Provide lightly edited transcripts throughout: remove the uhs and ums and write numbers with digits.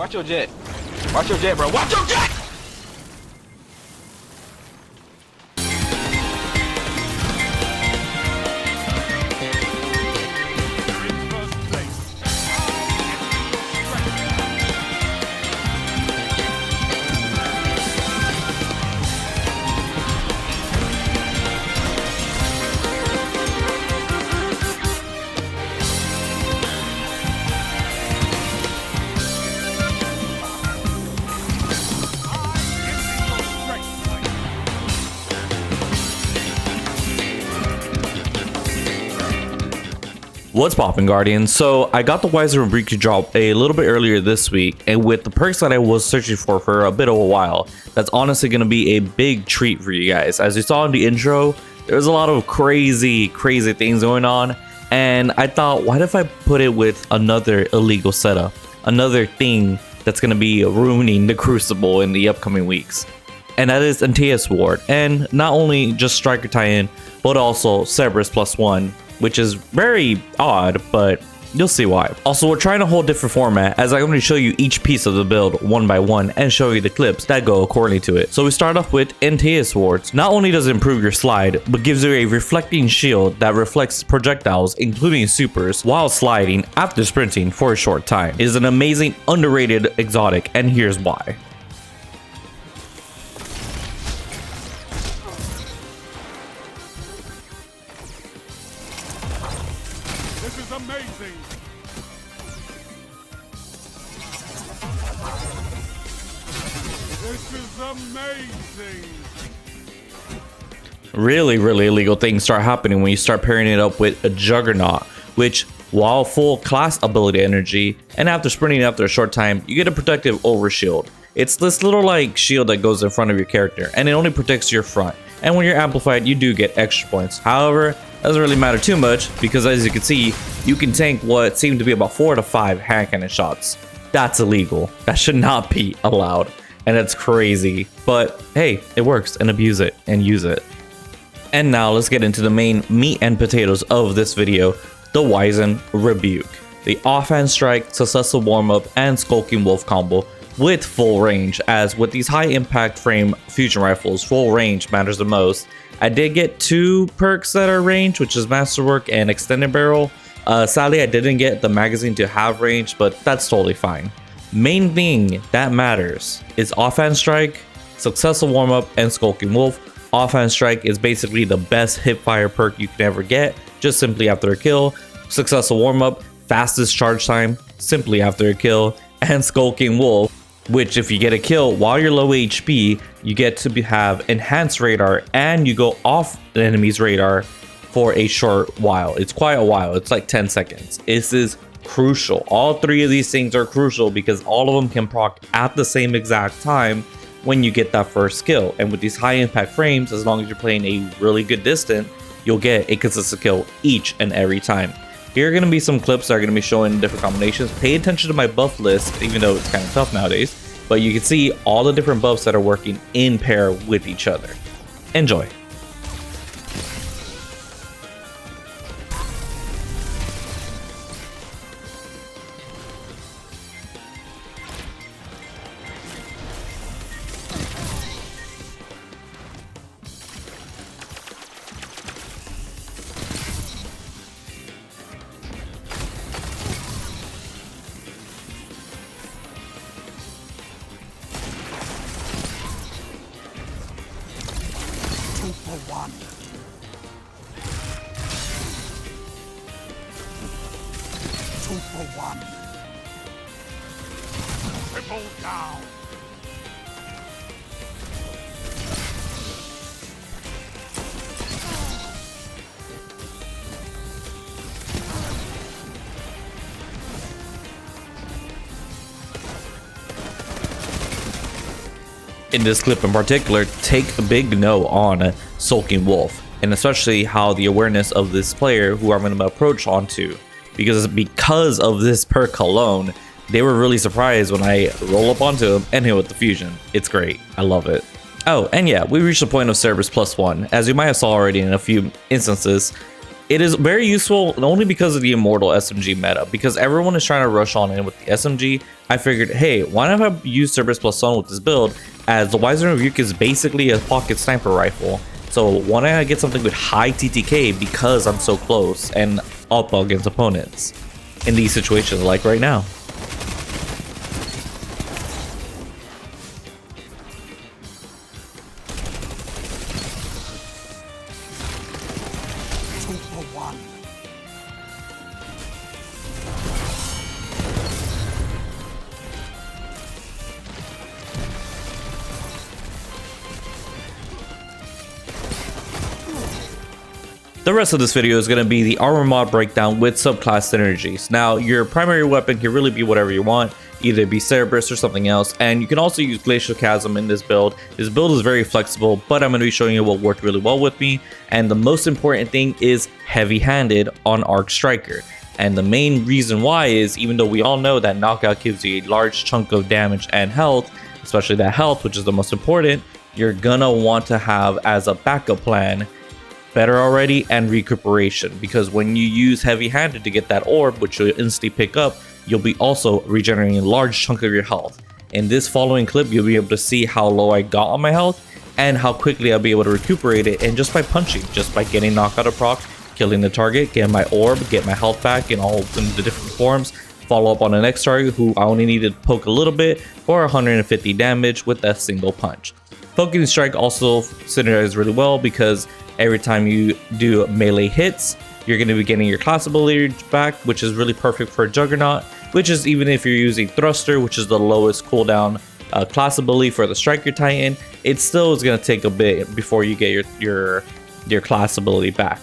Watch your jet. Watch your jet, bro. Watch your jet! What's poppin', Guardians? So I got the Wizened Rebuke drop a little bit earlier this week, and with the perks that I was searching for a bit of a while, that's honestly going to be a big treat for you guys. As you saw in the intro, there's a lot of crazy things going on, and I thought, what if I put it with another illegal setup, another thing that's going to be ruining the Crucible in the upcoming weeks, and that is Antaeus Ward, and not only just Striker tie-in, but also Cerberus +1, which is very odd, but you'll see why. Also, we're trying a whole different format, as I'm going to show you each piece of the build one by one and show you the clips that go according to it. So we start off with Antaeus Wards. Not only does it improve your slide, but gives you a reflecting shield that reflects projectiles, including supers, while sliding after sprinting for a short time. It is an amazing, underrated exotic, and here's why. This is amazing! This is amazing! Really illegal things start happening when you start pairing it up with a Juggernaut, which, while full class ability energy, and after sprinting after a short time, you get a protective overshield. It's this little like shield that goes in front of your character, and it only protects your front. And when you're amplified, you do get extra points. However, doesn't really matter too much, because as you can see, you can tank what seem to be about 4 to 5 hand cannon shots. That's illegal. That should not be allowed, and it's crazy. But hey, it works, and abuse it and use it. And now let's get into the main meat and potatoes of this video, the Wizened Rebuke. The offhand strike, successful warm-up, and skulking wolf combo with full range, as with these high impact frame fusion rifles, full range matters the most. I did get 2 perks that are range, which is Masterwork and Extended Barrel. Sadly, I didn't get the magazine to have range, but that's totally fine. Main thing that matters is offhand strike, successful warm-up, and skulking wolf. Offhand strike is basically the best hipfire perk you can ever get, just simply after a kill. Successful warm-up, fastest charge time, simply after a kill. And skulking wolf, which if you get a kill while you're low HP, you get to have enhanced radar, and you go off the enemy's radar for a short while. It's quite a while. It's like 10 seconds. This is crucial. All 3 of these things are crucial because all of them can proc at the same exact time when you get that first kill. And with these high impact frames, as long as you're playing a really good distance, you'll get a consistent kill each and every time. Here are going to be some clips that are going to be showing different combinations. Pay attention to my buff list, even though it's kind of tough nowadays, but you can see all the different buffs that are working in pair with each other. Enjoy. One. Two for one. Triple down. In this clip in particular, take a big no on Sulking Wolf, and especially how the awareness of this player who I'm going to approach onto, because of this perk alone, they were really surprised when I roll up onto him and hit with the fusion. It's great. I love it. Oh, and yeah, we reached the point of Cerberus +1. As you might have saw already in a few instances, It is very useful only because of the Immortal SMG meta, because everyone is trying to rush on in with the SMG. I figured, hey, why not have used Cerberus plus Sun with this build, as the Wizened Rebuke is basically a pocket sniper rifle. So why not get something with high TTK because I'm so close and up against opponents in these situations like right now. The rest of this video is going to be the armor mod breakdown with subclass synergies. Now, your primary weapon can really be whatever you want, either be Cerberus or something else, and you can also use Glacial Chasm in this build. This build is very flexible, but I'm going to be showing you what worked really well with me, and the most important thing is heavy-handed on Arc Striker. And the main reason why is, even though we all know that knockout gives you a large chunk of damage and health, especially that health, which is the most important, you're gonna want to have as a backup plan better already and recuperation, because when you use heavy-handed to get that orb, which you'll instantly pick up, you'll be also regenerating a large chunk of your health. In this following clip, you'll be able to see how low I got on my health and how quickly I'll be able to recuperate it, and just by punching, just by getting knockout of proc, killing the target, getting my orb, get my health back in all of the different forms, follow up on the next target who I only needed to poke a little bit for 150 damage with a single punch. Focusing Strike also synergizes really well, because every time you do melee hits, you're going to be getting your class ability back, which is really perfect for a Juggernaut, which is even if you're using Thruster, which is the lowest cooldown class ability for the Striker Titan, it still is going to take a bit before you get your class ability back.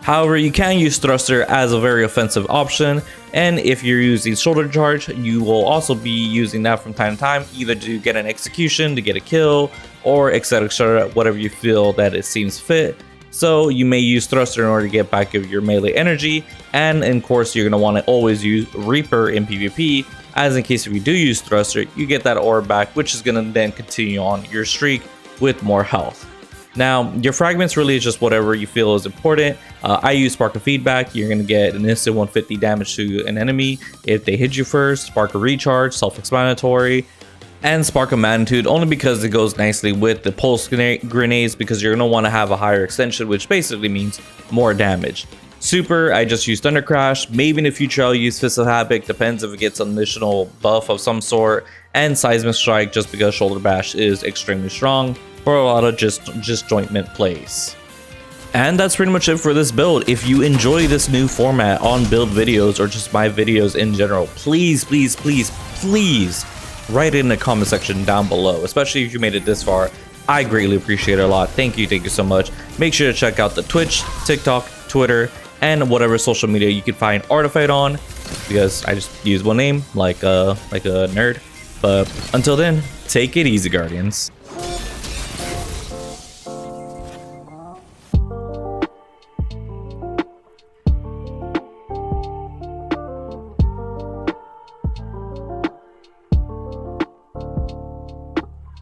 However, you can use Thruster as a very offensive option, and if you're using Shoulder Charge, you will also be using that from time to time, either to get an execution, to get a kill, or etc, whatever you feel that it seems fit. So you may use Thruster in order to get back of your melee energy, and of course you're going to want to always use Reaper in PvP, as in case if you do use Thruster, you get that orb back, which is going to then continue on your streak with more health. Now, your fragments really is just whatever you feel is important. I use Spark of Feedback. You're going to get an instant 150 damage to an enemy if they hit you first. Spark of Recharge, self-explanatory. And Spark of Magnitude, only because it goes nicely with the pulse grenades, because you're going to want to have a higher extension, which basically means more damage. Super, I just use Thunder Crash. Maybe in the future I'll use Fist of Havoc, depends if it gets an additional buff of some sort. And Seismic Strike, just because Shoulder Bash is extremely strong for a lot of just disjointment plays. And that's pretty much it for this build. If you enjoy this new format on build videos, or just my videos in general, please write it in the comment section down below, especially if you made it this far. I greatly appreciate it a lot. Thank you so much. Make sure to check out the Twitch, TikTok, Twitter, and whatever social media you can find Artiphite on, because I just use one name like a nerd. But until then, take it easy, Guardians.